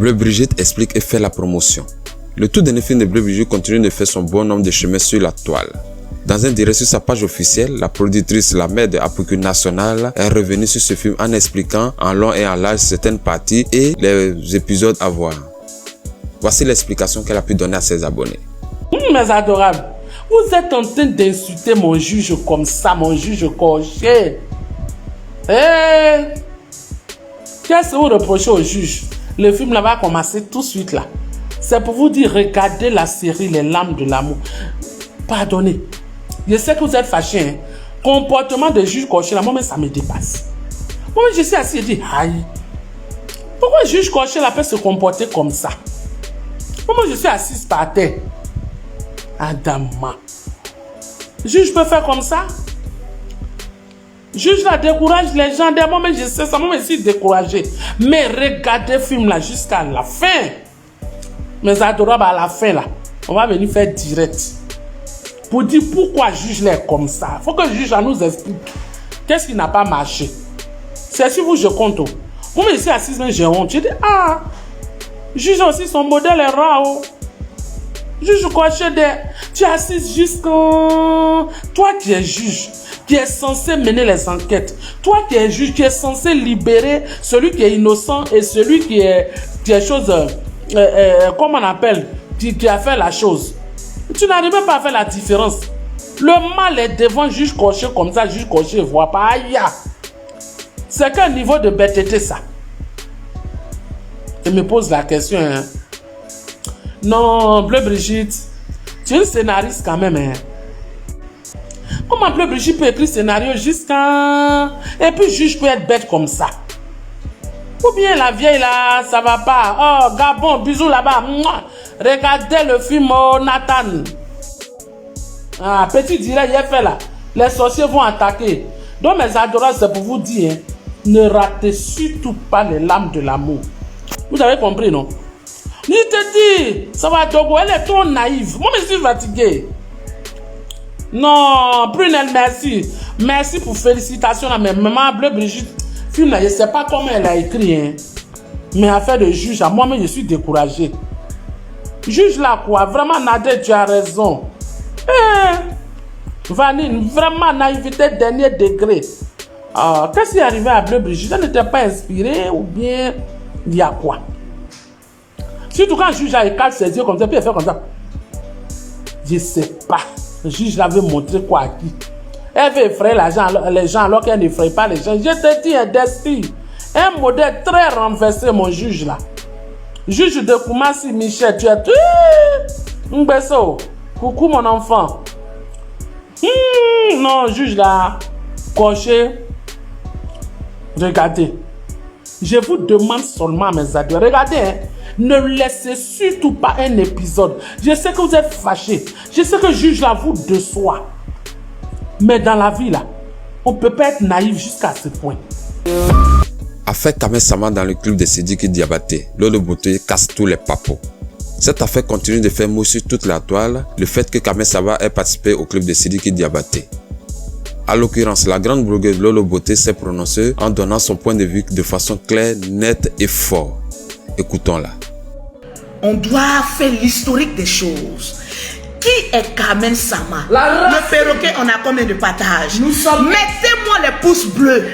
Bleu Brigitte explique et fait la promotion. Le tout dernier film de Bleu Brigitte continue de faire son bon nombre de chemins sur la toile. Dans un direct sur sa page officielle, la productrice, la mère de Apuku National, est revenue sur ce film en expliquant en long et en large certaines parties et les épisodes à voir. Voici l'explication qu'elle a pu donner à ses abonnés. Mes adorables, vous êtes en train d'insulter mon juge comme ça, mon juge coché. Qu'est-ce que vous reprochez au juge? Le film là va commencer tout de suite là. C'est pour vous dire, regardez la série Les Lames de l'amour. Pardonnez. Je sais que vous êtes fâchés. Hein. Comportement de juge coché là, moi-même ça me dépasse. Moi je suis assis et dis, aïe. Pourquoi le juge coché là peut se comporter comme ça? Moi je suis assise par terre. Adama. Juge peut faire comme ça? Juge là décourage les gens. Moi je sais ça, moi je suis découragé. Mais regardez le film là jusqu'à la fin. Mes adorables, à la fin là, on va venir faire direct. Pour dire pourquoi juge là est comme ça. Il faut que le juge là nous explique. Qu'est-ce qui n'a pas marché? C'est si vous je compte. Moi je suis assise, mais j'ai honte. Je dis, ah, juge aussi son modèle est rare. Oh. Juge coché de. Tu es assise jusqu'en. Toi qui es juge, qui est censé mener les enquêtes. Toi qui es juge, qui est censé libérer celui qui est innocent et celui qui est chose. Comment on appelle, qui a fait la chose. Tu n'arrives même pas à faire la différence. Le mal est devant juge coché comme ça, juge coché voit pas. Aïe. C'est quel niveau de bêteté ça? Je me pose la question. Hein. Non, Bleu Brigitte, tu es une scénariste quand même. Hein. Comment Bleu Brigitte peut écrire scénario jusqu'à... Et puis juge peut être bête comme ça. Ou bien la vieille là, ça va pas. Oh, Gabon, bisous là-bas. Regardez le film Nathan. Ah, petit direct, il est fait là. Les sorciers vont attaquer. Donc mes adorables, c'est pour vous dire, hein, ne ratez surtout pas les lames de l'amour. Vous avez compris, non? Je te dis, ça va Togo, elle est trop naïve. Moi, je suis fatigué. Non, Brunel, merci. Merci pour félicitations à mes mamans. Bleu Brigitte. Film là, je ne sais pas comment elle a écrit, hein. Mais affaire de juge, moi-même, je suis découragé. Juge là, quoi. Vraiment, Nadé, tu as raison. Vanine, vraiment, naïveté dernier degré. Qu'est-ce qui est arrivé à Bleu Brigitte? Elle n'était pas inspirée ou bien il y a quoi? Surtout quand le juge a éclaté ses yeux comme ça, puis elle fait comme ça. Je ne sais pas. Le juge l'avait montré quoi à qui? Elle veut effrayer les gens alors qu'elle n'effraie pas les gens. Je te dis, un destin. Un modèle très renversé, mon juge là. Juge de Koumassi, Michel, tu es... Mbesso, coucou mon enfant. Non, juge là. Coché. Regardez. Je vous demande seulement, mes amis. Regardez, hein. Ne laissez surtout pas un épisode. Je sais que vous êtes fâchés. Je sais que le juge là vous déçoit. Mais dans la vie là, on ne peut pas être naïf jusqu'à ce point. Affaire Kamel Sama dans le club de Sidiki Diabaté. Lolo Beauté casse tous les papos. Cette affaire continue de faire mouche sur toute la toile, le fait que Kamel Sama ait participé au club de Sidiki Diabaté. À l'occurrence, la grande blogueuse Lolo Beauté s'est prononcée en donnant son point de vue de façon claire, nette et forte. Écoutons-la. On doit faire l'historique des choses. Qui est Kamel Sama? Le perroquet, on a combien de partages? Mettez-moi les pouces bleus.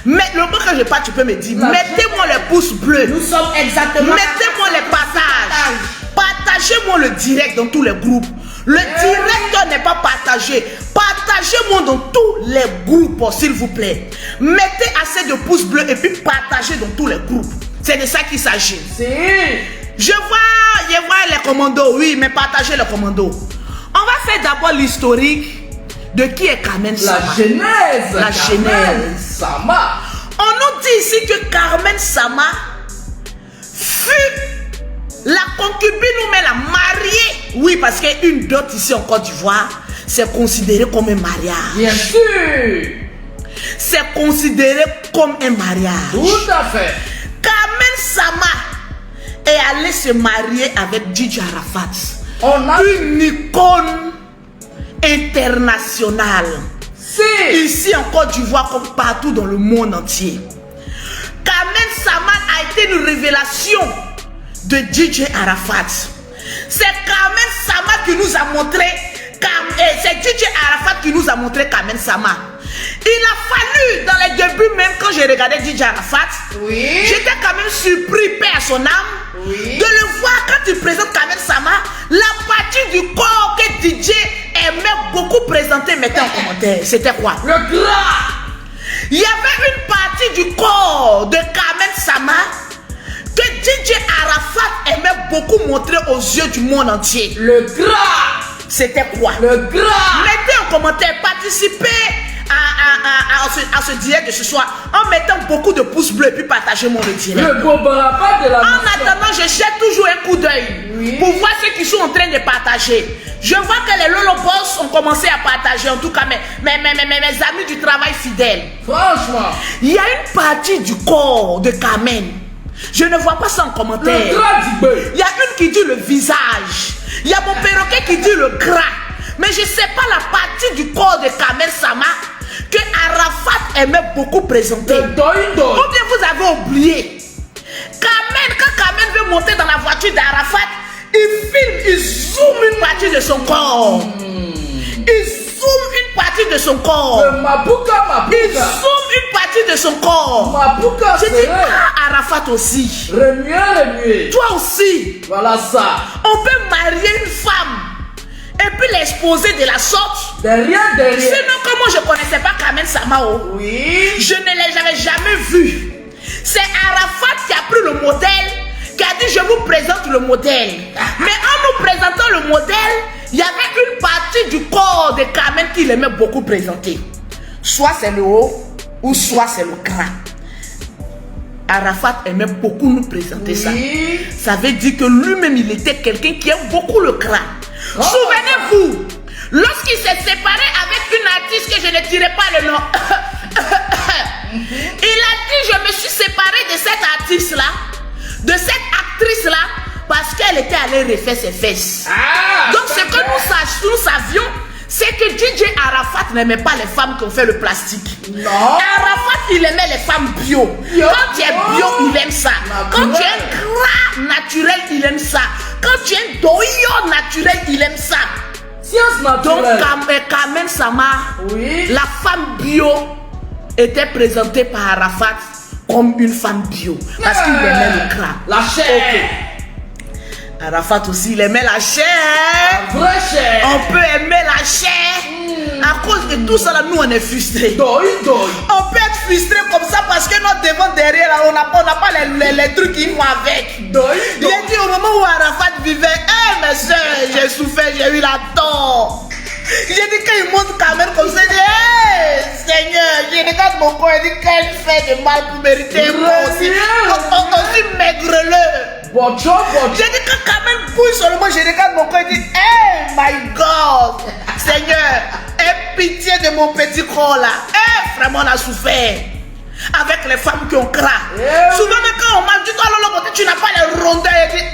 Mais le mot que je parle, tu peux me dire. Mettez-moi les pouces bleus. Nous sommes exactement. Mettez-moi les partages. Partagez-moi le direct dans tous les groupes. Le direct n'est pas partagé. Partagez-moi dans tous les groupes, s'il vous plaît. Mettez assez de pouces bleus et puis partagez dans tous les groupes. C'est de ça qu'il s'agit. Je vois les commandos, oui, mais partagez les commandos. On va faire d'abord l'historique de qui est Kamel Sama. La genèse. La genèse. Sama. On nous dit ici que Kamel Sama fut la concubine ou même la mariée. Oui, parce qu'une dot ici en Côte d'Ivoire, c'est considéré comme un mariage. Bien sûr. C'est considéré comme un mariage. Tout à fait. Kamel Sama est allé se marier avec Didi Arafat. Une icône internationale. Ici en Côte d'Ivoire comme partout dans le monde entier. Kamel Kamen Sama a été une révélation de DJ Arafat. C'est Kamen Sama qui nous a montré, c'est DJ Arafat qui nous a montré Kamen Sama. Il a fallu, dans les débuts même, quand j'ai regardé DJ Arafat, j'étais quand même surpris, paix à son âme, de le voir quand il présente Kamen Sama, la partie du corps que DJ aimait beaucoup présenter, mettait en commentaire. C'était quoi? Le gras. Il y avait une partie du corps de Kamen Sama que DJ Arafat aimait beaucoup montrer aux yeux du monde entier. Le gras. C'était quoi? Le gras. Mettez en commentaire, participez à ce direct de ce soir en mettant beaucoup de pouces bleus et puis partagez mon direct. Le beau barabat de la En attendant, je jette toujours un coup d'œil pour voir ceux qui sont en train de partager. Je vois que les Lolo Boss ont commencé à partager, en tout cas mes amis du travail fidèles. Franchement. Il y a une partie du corps de Kamen. Je ne vois pas ça en commentaire. Le gras du bœuf. Il y a une qui dit le visage. Il y a mon perroquet qui dit le gras. Mais je ne sais pas la partie du corps de Kamen Sama que Arafat aimait beaucoup présenter. Le doi. Ou bien vous avez oublié. Kamen, quand Kamen veut monter dans la voiture d'Arafat, il filme, il zoome une partie de son corps. Il zoome une partie de son corps. Le Mapuka. Il zoome une partie de son corps. Mapuka. J'ai dit, Arafat aussi. Remuer. Toi aussi. Voilà ça. On peut marier une femme et puis l'exposer de la sorte. Derrière. Sinon, comme moi je ne connaissais pas Kamen Samao, je ne l'avais jamais vu. C'est Arafat qui a pris le modèle, qui a dit je vous présente le modèle. Mais en nous présentant le modèle, il y avait une partie du corps de Kamen qu'il aimait beaucoup présenter. Soit c'est le haut, ou soit c'est le crâne. Arafat aimait beaucoup nous présenter ça. Ça veut dire que lui-même il était quelqu'un qui aime beaucoup le crâne. Souvenez-vous, lorsqu'il s'est séparé avec une artiste que je ne dirai pas le nom, il a dit je me suis séparé de cette artiste-là, de cette actrice-là, parce qu'elle était allée refaire ses fesses. Donc ce que nous savions, c'est que DJ Arafat n'aimait pas les femmes qui ont fait le plastique. Non. Arafat, il aimait les femmes bio. Quand tu es bio, il aime ça. Quand tu es gras naturel, il aime ça. Quand tu es doyo naturel, il aime ça. Science Donc, naturelle. Kamen Sama, la femme bio était présentée par Arafat comme une femme bio. Parce qu'il aimait le gras. La chair. Arafat aussi, il aimait la chair. La vraie chair. On peut aimer la chair. À cause de tout ça, là, nous, on est frustrés. Doi. On peut être frustré comme ça parce que notre devant derrière, là, on n'a pas les trucs qui vont avec. Il a dit au moment où Arafat vivait, mes soeurs, j'ai souffert, j'ai eu la tort. J'ai dit quand il monte Kamen comme ça, il dit, Seigneur, je regarde mon corps, il dit qu'elle fait de mal pour mériter moi aussi. Aussi maigre-le. J'ai dit que Kamen bouille seulement, je regarde mon corps, il dit, my God, Seigneur, aie pitié de mon petit corps là. Vraiment, on a souffert. Avec les femmes qui ont craint. Souvent, quand on m'a dit, tu n'as pas les rondeurs, il dit,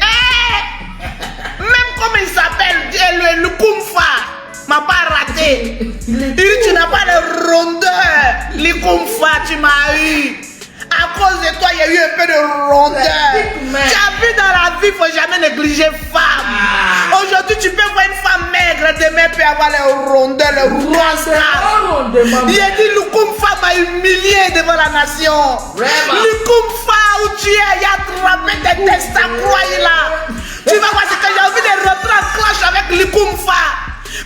même comme il s'appelle, le Kumfa, m'a pas raté. Il dit, tu n'as pas les rondeurs, le Kumfa, tu m'as eu. À cause de toi, il y a eu un peu de rondeur. Tu as vu dans la vie, il ne faut jamais négliger femme. Aujourd'hui, tu peux voir une femme maigre, demain, peut avoir les rondeurs, les rondeurs. Il a dit, Lukumfa m'a humilié devant la nation. Lukumfa, où tu es, il y a attrapé des tests à croire là. Tu vas voir ce que j'ai envie de rentrer en clash avec Lukumfa.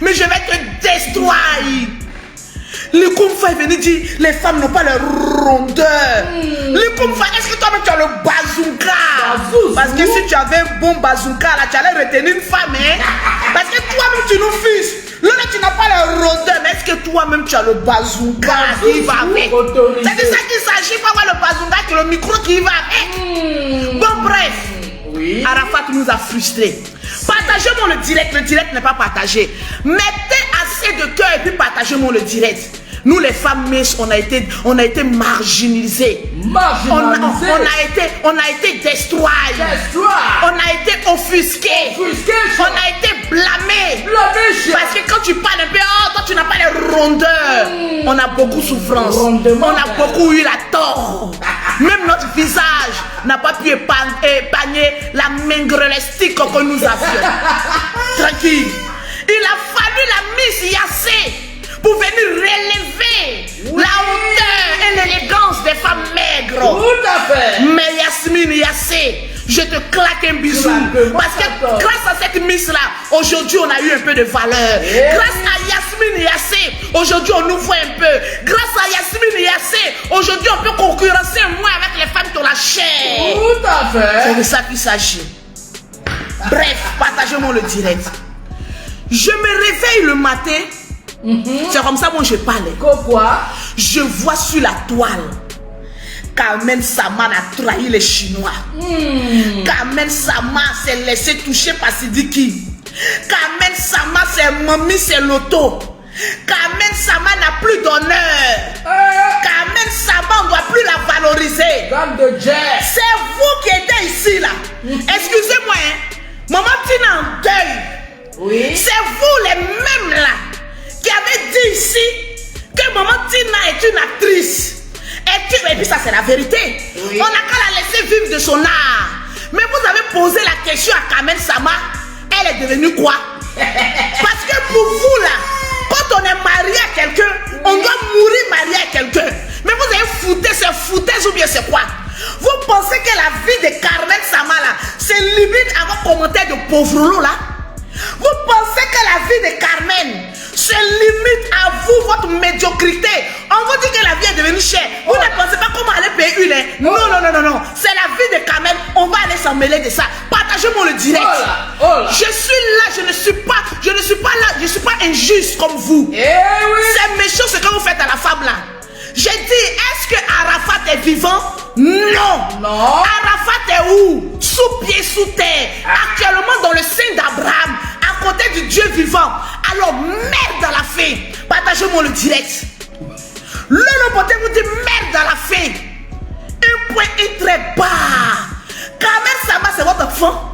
Mais je vais te destroyer. Le Kumfa est venu dire les femmes n'ont pas leur rondeur. Le Kumfa, est-ce que toi-même tu as le bazooka? Parce que si tu avais un bon bazooka là, tu allais retenir une femme, hein? Parce que toi-même tu nous fiches. Là, tu n'as pas leur rondeur, mais est-ce que toi-même tu as le bazooka qui va avec? C'est de ça qu'il s'agit, pas avoir le bazooka, que le micro qui va avec. Bon, bref. Arafat nous a frustrés. Partagez-moi le direct n'est pas partagé. Mettez assez de cœur et puis partagez-moi le direct. Nous les femmes miss, on a été marginalisées. On a été destroyées. On a été offusquées. On a été blâmées. Parce que quand tu parles un peu, toi tu n'as pas les rondeurs. On a beaucoup de souffrance. On a beaucoup eu la tort. Même notre visage n'a pas pu épargner la maigrelistique que nous avions. Tranquille. Il a fallu la Miss Yassé pour venir relever la hauteur et l'élégance des femmes maigres. Tout à fait. Mais Yasmine Yassé, je te claque un bisou. Parce que grâce à cette Miss-là, aujourd'hui on a eu un peu de valeur. Grâce à Yasmine Yassé, aujourd'hui on nous voit un peu. Grâce à Yasmine Yassé, aujourd'hui on peut concurrencer moins avec les femmes qui ont la chair. Tout à fait. C'est de ça qu'il s'agit. Bref, partagez-moi le direct. Je me réveille le matin. C'est comme ça moi je parlais. Quoi? Je vois sur la toile Carmen Sama a trahi les Chinois. Carmen Sama s'est laissé toucher par Sidiki. Carmen Sama c'est Mami, c'est Loto. Carmen Sama n'a plus d'honneur. Carmen Sama on ne doit plus la valoriser. C'est vous qui êtes ici là. Excusez-moi, hein. Maman Tina en deuil. Oui. C'est vous les mêmes là qui avez dit ici que Maman Tina est une actrice. Et puis ça c'est la vérité. Oui. On n'a qu'à la laisser vivre de son art. Mais vous avez posé la question à Carmen Sama. Elle est devenue quoi? Parce que pour vous là, quand on est marié à quelqu'un, on doit mourir marié à quelqu'un. Mais vous avez fouté, c'est foutaise ou bien c'est quoi? Vous pensez que la vie de Carmen Sama là, c'est limite à vos commentaires de pauvre là? Vous pensez que la vie de Carmen se limite à vous, votre médiocrité? On vous dit que la vie est devenue chère. Vous ne pensez pas comment aller payer une, hein? Non, non, non, non, non. C'est la vie de Carmen. On va aller s'en mêler de ça. Partagez-moi le direct. Je suis là, je ne suis pas là, je ne suis pas injuste comme vous. Eh oui. C'est méchant ce que vous faites à la femme là. J'ai dit, est-ce que Arafat est vivant? Non. Non. Arafat est où? Sous pied, sous terre. Actuellement dans le sein d'Abraham, à côté du Dieu vivant. Alors, merde à la fin. Partagez-moi le direct. Le poté vous dit merde à la fin. Un point est très bas. Carmen Sama, c'est votre enfant.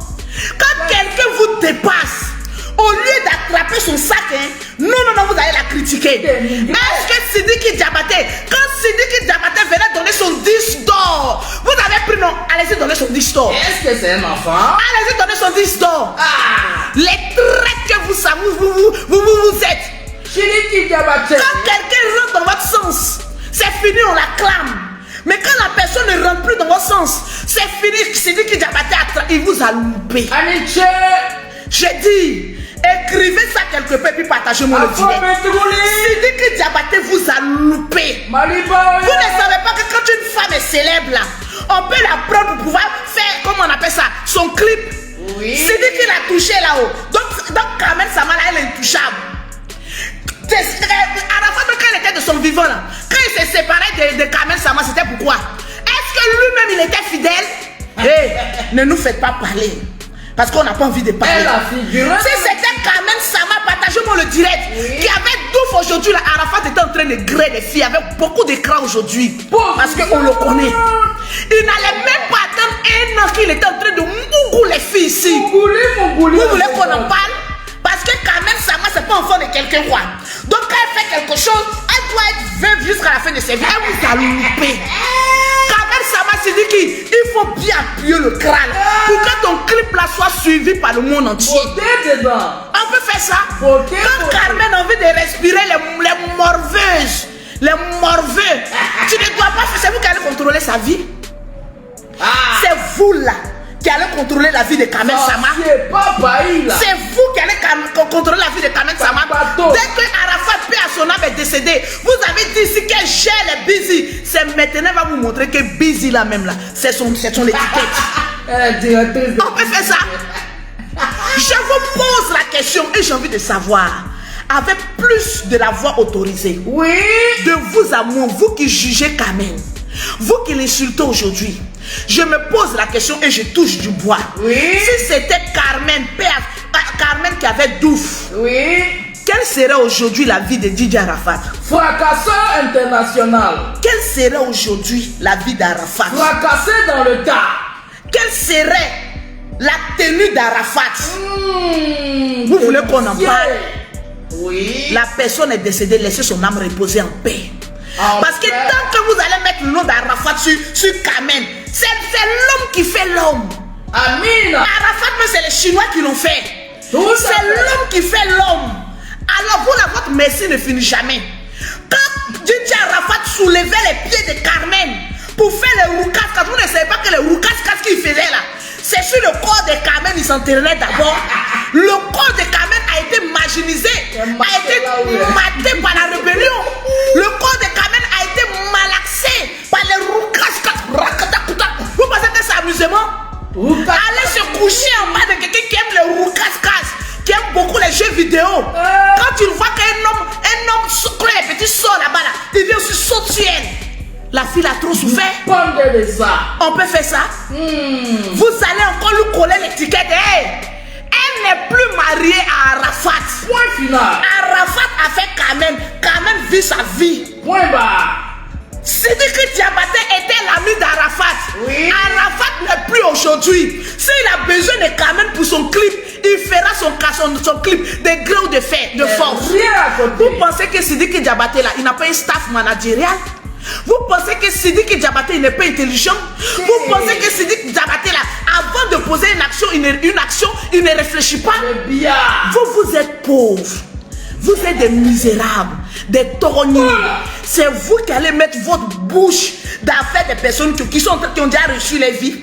Quand quelqu'un vous dépasse, au lieu d'attraper son sac, hein, non, non, non, vous allez la critiquer. Est-ce que Sidiki Diabaté, quand Sidiki Diabaté venait donner son 10 d'or, vous avez pris non, allez-y donner son 10 d'or. Est-ce que c'est un enfant? Allez-y donner son 10 d'or. Les traits que vous savez, vous êtes. Sidiki Diabaté. Quand quelqu'un rentre dans votre sens, c'est fini, on l'acclame. Mais quand la personne ne rentre plus dans votre sens, c'est fini, Sidiki Diabaté, il vous a loupé. Aniché. J'ai dit, écrivez ça quelque part puis partagez-moi le direct. Sidiki Diabaté vous a loupé. Vous ne savez pas que quand une femme est célèbre là, on peut la prendre pour pouvoir faire, comment on appelle ça, son clip. Oui. Sidiki l'a touché là-haut. Donc Carmen Sama là, elle est intouchable. Arafat, quand il était de son vivant là, quand il s'est séparé de Carmen Sama, c'était pourquoi? Est-ce que lui-même il était fidèle? Hey, ne nous faites pas parler. Parce qu'on n'a pas envie de parler. Elle a figuré. Si c'était Carmen Sama, partagez-moi le direct. Oui. Qui avait Douf aujourd'hui, là, Arafat était en train de griller les filles avec beaucoup d'écran aujourd'hui. Parce qu'on le connaît. Il n'allait même pas attendre un an qu'il était en train de mougou les filles ici. Vous voulez qu'on en parle? Parce que Carmen Sama, c'est pas enfant de quelqu'un quoi. Donc quand elle fait quelque chose, elle doit être veuve jusqu'à la fin de ses vies. Elle vous a loupé. Carmen Sama Sidiki, il faut bien appuyer le crâne pour que ton clip là soit suivi par le monde entier. On peut faire ça. Quand Carmen a envie de respirer les morveuses, les morveux, tu ne dois pas faire. C'est vous qui allez contrôler sa vie. C'est vous là qui allez contrôler la vie de Carmen Sama. C'est vous qui allez contrôler la vie de Carmen Sama. Dès que Arafat, paix à son âme, est décédé, vous avez dit ici qu'elle gère les Busy. C'est maintenant va vous montrer que Busy là même là, c'est son étiquette. On peut faire ça. Je vous pose la question et j'ai envie de savoir, avec plus de la voix autorisée, oui, de vous à moi, vous qui jugez Carmen, vous qui l'insultez aujourd'hui, je me pose la question et je touche du bois. Oui. Si c'était Carmen qui avait Douf, oui, quelle serait aujourd'hui la vie de Didier Arafat? Fracasseur international. Quelle serait aujourd'hui la vie d'Arafat? Fracassé dans le tas. Quelle serait la tenue d'Arafat? Vous voulez qu'on en parle? Oui. La personne est décédée, laissez son âme reposer en paix. Parce que tant que vous allez mettre le nom d'Arafat sur Carmen, si c'est l'homme qui fait l'homme. Amina. Arafat, mais c'est les Chinois qui l'ont fait. C'est l'homme qui fait l'homme. Alors vous, là, votre merci ne finit jamais. Quand Gigi Arafat soulevait les pieds de Carmen pour faire les roucas, quand vous ne savez pas que les roucas, qu'est-ce qu'il faisait là? C'est sur le corps de Carmen, il s'enterrait d'abord. Le corps de Carmen a été marginalisé, a été maté par la rébellion. Le corps de Carmen a été malaxé par les roucas. Vous pensez que c'est amusement? Allez se coucher en bas de quelqu'un qui aime les roucas, qui aime beaucoup les jeux vidéo. Quand tu vois qu'un homme, quand les petits sortent là-bas, là, il vient aussi sauter. La fille a trop souffert. On peut faire ça. Vous allez encore lui coller l'étiquette. Hey, elle n'est plus mariée à Arafat. Point final. Arafat a fait Carmen. Carmen vit sa vie. Point barre. Sidiki Diabaté était l'ami d'Arafat. Oui. Arafat n'est plus aujourd'hui. S'il a besoin de Carmen pour son clip, il fera son clip de gré ou de force. Vous pensez que Sidiki Diabaté là, il n'a pas un staff managérial? Vous pensez que Sidiki Diabaté n'est pas intelligent? Vous pensez que Sidiki Diabaté là, avant de poser une action, il ne réfléchit pas? Vous êtes pauvres. Vous êtes des misérables, des torognés. C'est vous qui allez mettre votre bouche d'affaires des personnes qui ont déjà reçu les vies.